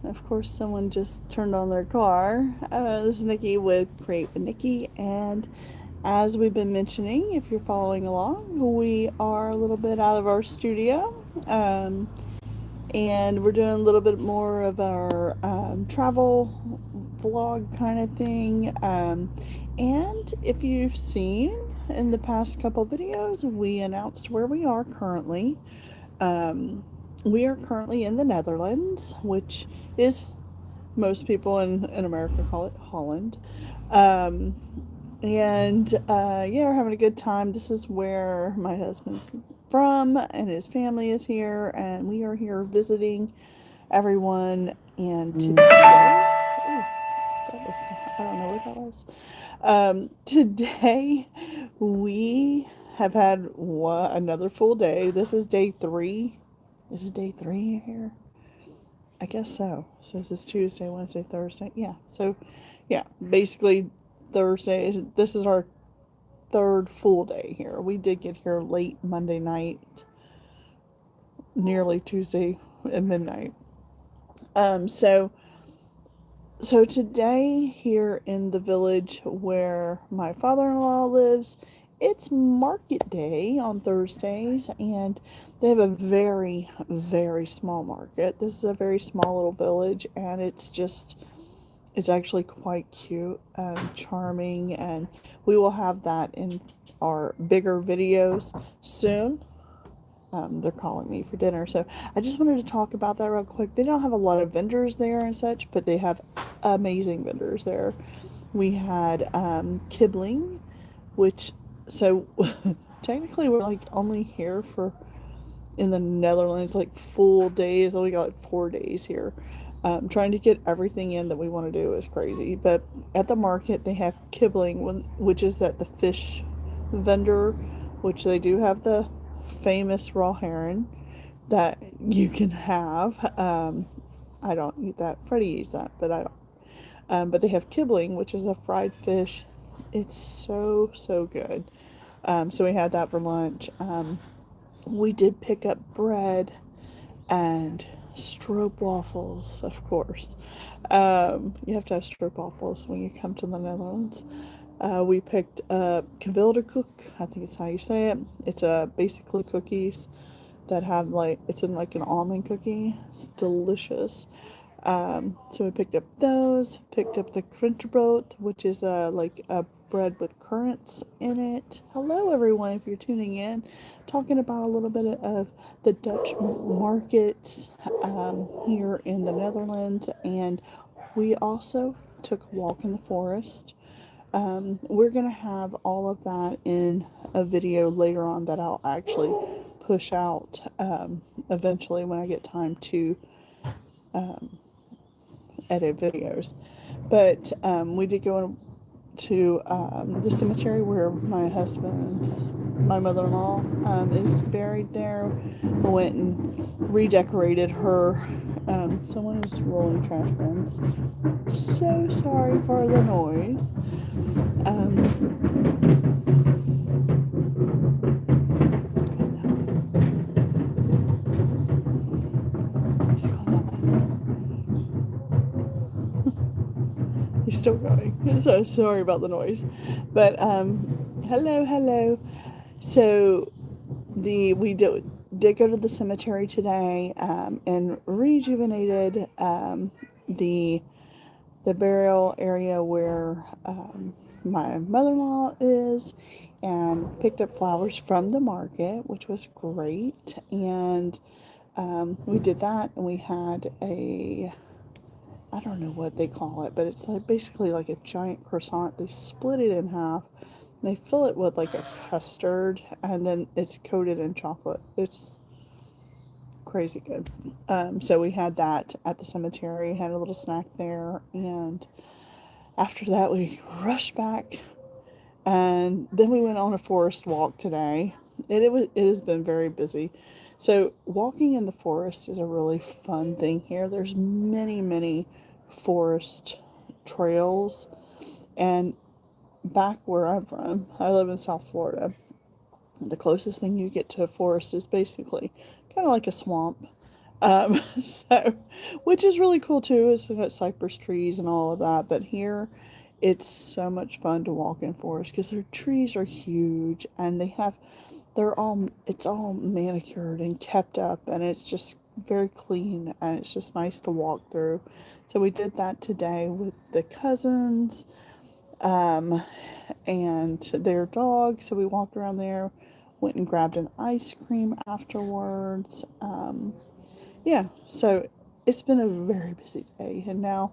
Of course, someone just turned on their car. This is Nikki with Create with Nikki, and as we've been mentioning, if you're following along, we are a little bit out of our studio, and we're doing a little bit more of our travel vlog kind of thing. And if you've seen in the past couple videos, we announced where we are currently. Um, we are currently in the Netherlands, which is most people in America call it Holland. Um, yeah, we're having a good time. This is where my husband's from, and his family is here, and we are here visiting everyone. And today, ooh, that was, I don't know what that was. Today, we have had another full day. This is day three. Is it day three here? I guess so. So this is Tuesday, Wednesday, Thursday. Yeah. So, yeah, basically Thursday. This is our third full day here. We did get here late Monday night, nearly Tuesday at midnight. Um, so so today here in the village where my father-in-law lives, it's market day on Thursdays, and they have a very, very small market. This is a very small little village, and it's actually quite cute and charming, and we will have that in our bigger videos soon. They're calling me for dinner, so I just wanted to talk about that real quick. They don't have a lot of vendors there and such, but they have amazing vendors there. We had Kibling, which, so technically we're like only here for, in the Netherlands, like full days. We got like 4 days here. Trying to get everything in that we want to do is crazy. But at the market, they have Kibling, which is that the fish vendor, which they do have the famous raw herring that you can have. I don't eat that. Freddie eats that, but I don't. But they have Kibling, which is a fried fish. It's so, so good. So we had that for lunch. We did pick up bread and stroopwafels, of course. You have to have stroopwafels when you come to the Netherlands. We picked up Kavilderkoek, I think it's how you say it. It's basically cookies that have like, it's in like an almond cookie. It's delicious. So we picked up those, picked up the krentenbrood, which is like a bread with currants in it. Hello, everyone, if you're tuning in, talking about a little bit of the Dutch markets here in the Netherlands. And we also took a walk in the forest. We're going to have all of that in a video later on that I'll actually push out eventually when I get time to edit videos. But we did go to the cemetery where my mother-in-law is buried there. We went and redecorated her. Someone was rolling trash bins. So sorry for the noise. Let's go that way. Let's go that way. He's still going. So sorry about the noise. But hello. So we did go to the cemetery today and rejuvenated the burial area where my mother-in-law is, and picked up flowers from the market, which was great. And we did that, and we had I don't know what they call it, but it's like basically like a giant croissant. They split it in half. They fill it with like a custard, and then it's coated in chocolate. It's crazy good. So we had that at the cemetery, had a little snack there, and after that we rushed back, and then we went on a forest walk today. It has been very busy. So walking in the forest is a really fun thing here. There's many forest trails, and back where I'm from, I live in South Florida. The closest thing you get to a forest is basically kind of like a swamp. So, which is really cool too. It's got cypress trees and all of that. But here, it's so much fun to walk in forest because their trees are huge and it's all manicured and kept up, and it's just very clean, and it's just nice to walk through. So we did that today with the cousins, and their dog. So we walked around there, went and grabbed an ice cream afterwards. Yeah, so it's been a very busy day, and now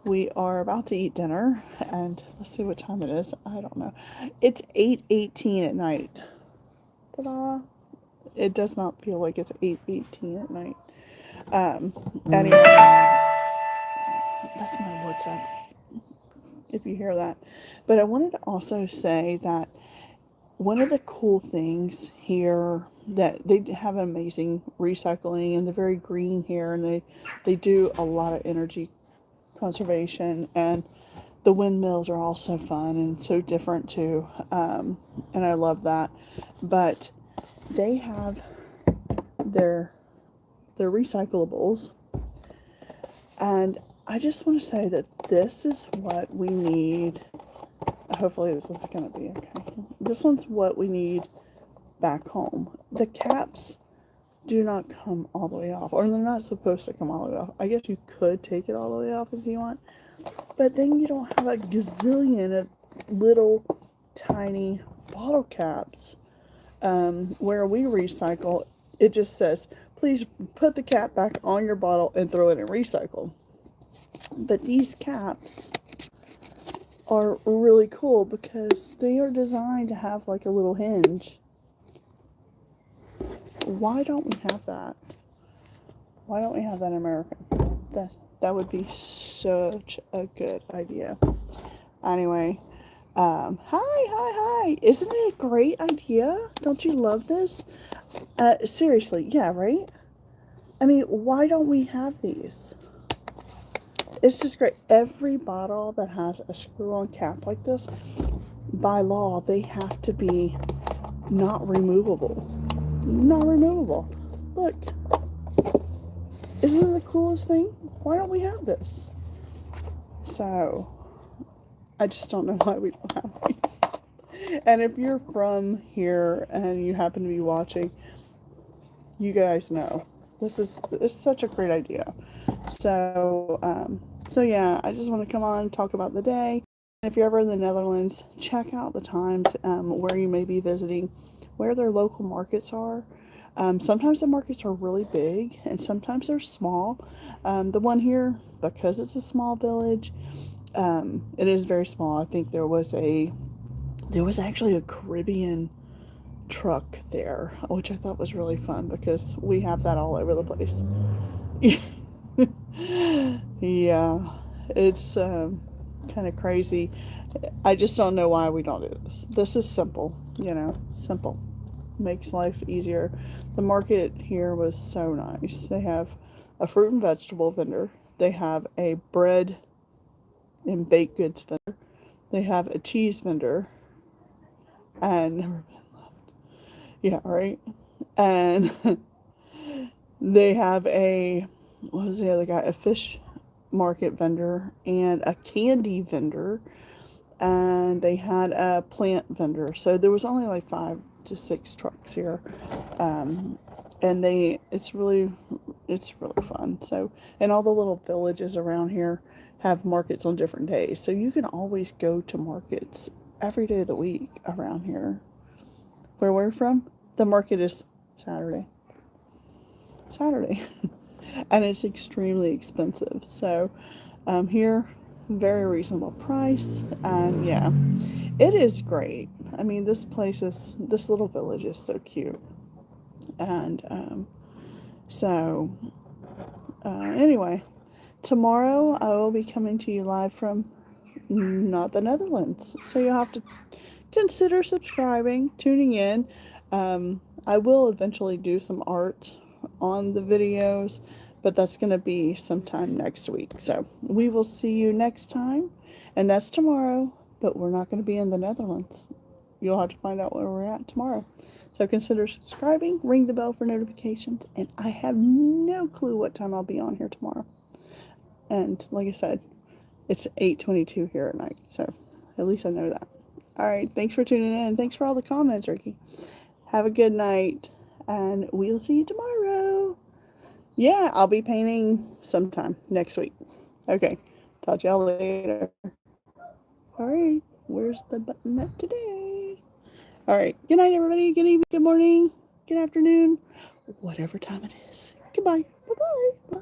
we are about to eat dinner. And let's see what time it is. I don't know. It's 8:18 at night. Ta-da! It does not feel like it's 8:18 at night. Um, anyway, that's my WhatsApp. If you hear that, but I wanted to also say that one of the cool things here that they have amazing recycling, and they're very green here, and they do a lot of energy conservation, and the windmills are also fun and so different too, and I love that. But they have their recyclables, and I just want to say that this is what we need. Hopefully this is going to be okay. This one's what we need back home. The caps do not come all the way off, or they're not supposed to come all the way off. I guess you could take it all the way off if you want, but then you don't have a gazillion of little tiny bottle caps. Where we recycle, it just says, please put the cap back on your bottle and throw it in recycle. But these caps are really cool because they are designed to have like a little hinge. Why don't we have that? Why don't we have that in America? That would be such a good idea. Anyway, hi. Isn't it a great idea? Don't you love this? Seriously, yeah, right? I mean, why don't we have these? It's just great. Every bottle that has a screw-on cap like this, by law, they have to be not removable. Not removable. Look. Isn't it the coolest thing? Why don't we have this? So, I just don't know why we don't have these. And if you're from here and you happen to be watching, you guys know. It's such a great idea. So yeah, I just want to come on and talk about the day. If you're ever in the Netherlands, check out the times where you may be visiting, where their local markets are. Sometimes the markets are really big, and sometimes they're small. The one here, because it's a small village, it is very small. I think there was actually a Caribbean truck there, which I thought was really fun because we have that all over the place. Yeah, it's kind of crazy. I just don't know why we don't do this. This is simple, simple. Makes life easier. The market here was so nice. They have a fruit and vegetable vendor. They have a bread and baked goods vendor. They have a cheese vendor. And never been left. Yeah, right. And they have what was the other guy? A fish market vendor and a candy vendor. And they had a plant vendor. So there was only like 5 to 6 trucks here. And it's really fun. So, and all the little villages around here have markets on different days. So you can always go to markets every day of the week around here. Where we're from, the market is Saturday. And it's extremely expensive. So here, very reasonable price. And yeah, it is great. I mean, this little village is so cute. And anyway, tomorrow I will be coming to you live from not the Netherlands. So you'll have to consider subscribing, tuning in. I will eventually do some art on the videos, but that's going to be sometime next week. So we will see you next time, and that's tomorrow, but we're not going to be in the Netherlands. You'll have to find out where we're at tomorrow. So consider subscribing, ring the bell for notifications, and I have no clue what time I'll be on here tomorrow. And like I said, it's 8:22 here at night, so at least I know that. All right, thanks for tuning in. Thanks for all the comments, Ricky. Have a good night, and we'll see you tomorrow. Yeah, I'll be painting sometime next week. Okay, talk to y'all later. All right, where's the button at today? All right, good night, everybody. Good evening, good morning, good afternoon, whatever time it is. Goodbye. Bye-bye. Bye.